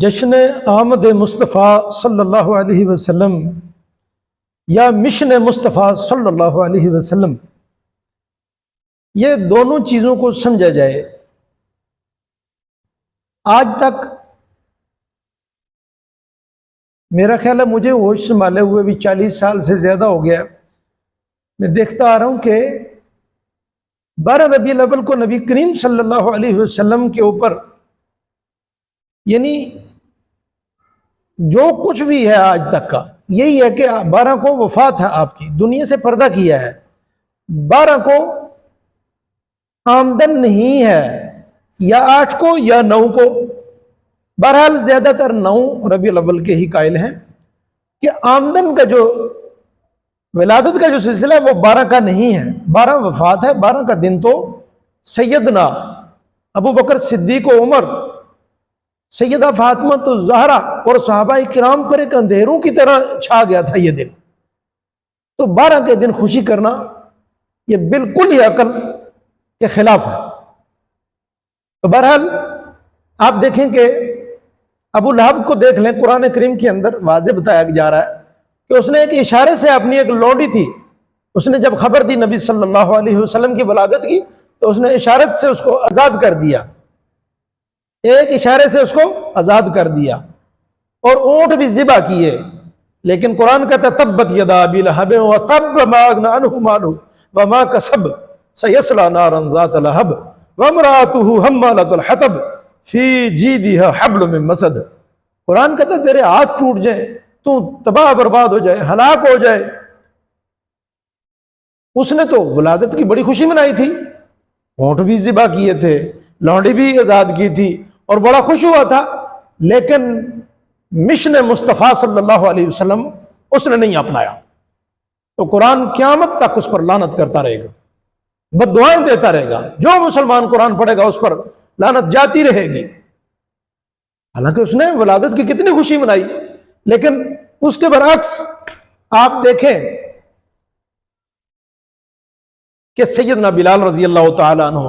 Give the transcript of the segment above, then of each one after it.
جشن آمد مصطفیٰ صلی اللہ علیہ وسلم یا مشن مصطفیٰ صلی اللہ علیہ وسلم، یہ دونوں چیزوں کو سمجھا جائے۔ آج تک میرا خیال ہے مجھے ہوش سنبھالے ہوئے بھی 40 سال سے زیادہ ہو گیا، میں دیکھتا آ رہا ہوں کہ 12 ربیع الاول کو نبی کریم صلی اللہ علیہ وسلم کے اوپر یعنی جو کچھ بھی ہے آج تک کا یہی ہے کہ 12 کو وفات ہے، آپ کی دنیا سے پردہ کیا ہے، 12 کو آمدن نہیں ہے، یا 8 کو یا 9 کو، بہرحال زیادہ تر 9 ربیع الاول کے ہی قائل ہیں کہ آمدن کا جو ولادت کا جو سلسلہ ہے وہ 12 کا نہیں ہے، 12 وفات ہے۔ 12 کا دن تو سیدنا ابو بکر صدیق و عمر، سیدہ فاطمہ تو زہرا اور صحابہ کرام پر ایک اندھیروں کی طرح چھا گیا تھا یہ دن، تو 12 کے دن خوشی کرنا یہ بالکل ہی عقل کے خلاف ہے۔ تو بہرحال آپ دیکھیں کہ ابو لہب کو دیکھ لیں، قرآن کریم کے اندر واضح بتایا جا رہا ہے کہ اس نے ایک اشارے سے اپنی ایک لونڈی تھی، اس نے جب خبر دی نبی صلی اللہ علیہ وسلم کی ولادت کی تو اس نے اشارت سے اس کو آزاد کر دیا، ایک اشارے سے اس کو آزاد کر دیا، اور اونٹ بھی ذبح کیے۔ لیکن قرآن کہتا ہے تبت یدا ابی لہب وتب ما اغنی عنہ مالہ وما کسب سیصلی نارا ذات لہب وامرأتہ حمالۃ الحطب فی جیدہا حبل من مسد۔ قرآن کہتا ہے تیرے ہاتھ ٹوٹ جائیں، تو تباہ برباد ہو جائے، ہلاک ہو جائے۔ اس نے تو ولادت کی بڑی خوشی منائی تھی، اونٹ بھی ذبح کیے تھے، لونڈی بھی آزاد کی تھی اور بڑا خوش ہوا تھا، لیکن مشن مصطفیٰ صلی اللہ علیہ وسلم اس نے نہیں اپنایا، تو قرآن قیامت تک اس پر لعنت کرتا رہے گا، بد دعائیں دیتا رہے گا۔ جو مسلمان قرآن پڑھے گا اس پر لعنت جاتی رہے گی۔ حالانکہ اس نے ولادت کی کتنی خوشی منائی، لیکن اس کے برعکس آپ دیکھیں کہ سیدنا بلال رضی اللہ تعالی عنہ،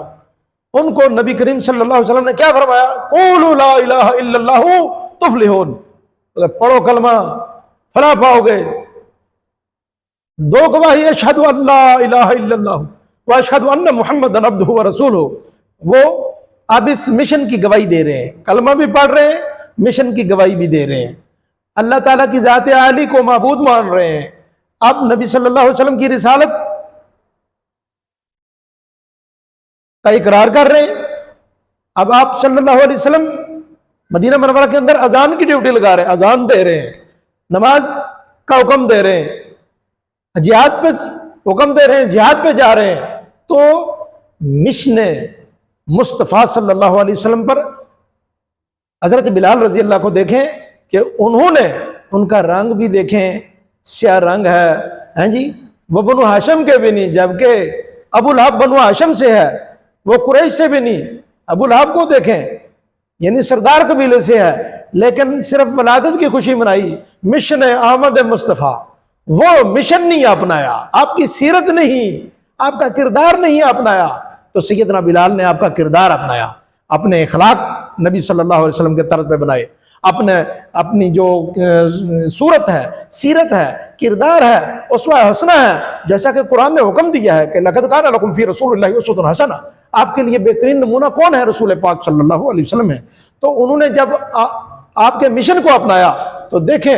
ان کو نبی کریم صلی اللہ علیہ وسلم نے کیا فرمایا؟ قولوا لا الہ الا اللہ تفلحون، اگر پڑھو کلمہ فلاح پاؤ گے۔ 2 گواہی اشہد ان لا الہ الا اللہ واشہد ان محمد عبدہ ورسولہ، وہ اب اس مشن کی گواہی دے رہے ہیں، کلمہ بھی پڑھ رہے ہیں، مشن کی گواہی بھی دے رہے ہیں، اللہ تعالیٰ کی ذات عالی کو معبود مان رہے ہیں، اب نبی صلی اللہ علیہ وسلم کی رسالت کا اقرار کر رہے ہیں۔ اب آپ صلی اللہ علیہ وسلم مدینہ منورہ کے اندر اذان کی ڈیوٹی لگا رہے ہیں، اذان دے رہے ہیں، نماز کا حکم دے رہے ہیں، جہاد پہ حکم دے رہے ہیں، جہاد پہ جا رہے ہیں۔ تو مشن مصطفیٰ صلی اللہ علیہ وسلم پر حضرت بلال رضی اللہ کو دیکھیں کہ انہوں نے ان کا رنگ بھی دیکھیں، سیاہ رنگ ہے، ہیں جی، وہ بنو ہاشم کے بھی نہیں، جبکہ ابو لہب بنو ہاشم سے ہے، وہ قریش سے بھی نہیں۔ ابو لہب کو دیکھیں، یعنی سردار قبیلے سے ہے، لیکن صرف ولادت کی خوشی منائی، مشن آمد مصطفیٰ، وہ مشن نہیں اپنایا، آپ کی سیرت نہیں، آپ کا کردار نہیں اپنایا۔ تو سیدنا بلال نے آپ کا کردار اپنایا، اپنے اخلاق نبی صلی اللہ علیہ وسلم کے طرز پہ بنائے، اپنی جو صورت ہے، سیرت ہے، کردار ہے، اسوہ حسنہ ہے، جیسا کہ قرآن نے حکم دیا ہے کہ لقد کان لکم فی رسول اللہ اسوۃ حسنہ، آپ کے لیے بہترین نمونہ کون ہے؟ رسول پاک صلی اللہ علیہ وسلم ہے۔ تو انہوں نے جب آپ کے مشن کو اپنایا تو دیکھیں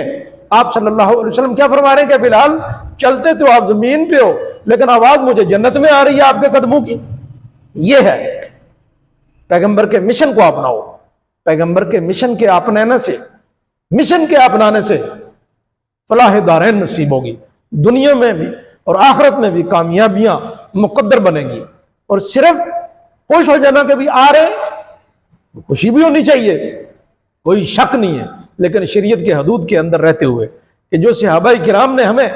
آپ صلی اللہ علیہ وسلم کیا فرما رہے ہیں کہ بلال چلتے تو آپ زمین پہ ہو، لیکن آواز مجھے جنت میں آ رہی ہے آپ کے قدموں کی۔ یہ ہے پیغمبر کے مشن کو اپناؤ، پیغمبر کے مشن کے اپنانے سے، مشن کے اپنانے سے فلاح دارین نصیب ہوگی، دنیا میں بھی اور آخرت میں بھی کامیابیاں مقدر بنے گی۔ اور صرف خوش ہو جانا کہ بھی آ رہے، خوشی بھی ہونی چاہیے، کوئی شک نہیں ہے، لیکن شریعت کے حدود کے اندر رہتے ہوئے کہ جو صحابہ کرام نے ہمیں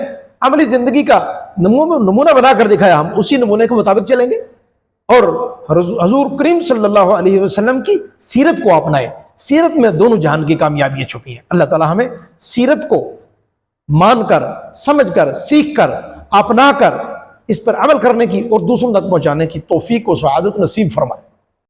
عملی زندگی کا نمونہ بنا کر دکھایا، ہم اسی نمونے کے مطابق چلیں گے اور حضور کریم صلی اللہ علیہ وسلم کی سیرت کو اپنائیں۔ سیرت میں دونوں جہان کی کامیابیاں چھپی ہیں۔ اللہ تعالی ہمیں سیرت کو مان کر، سمجھ کر، سیکھ کر، اپنا کر اس پر عمل کرنے کی اور دوسروں تک پہنچانے کی توفیق و سعادت نصیب فرمائے۔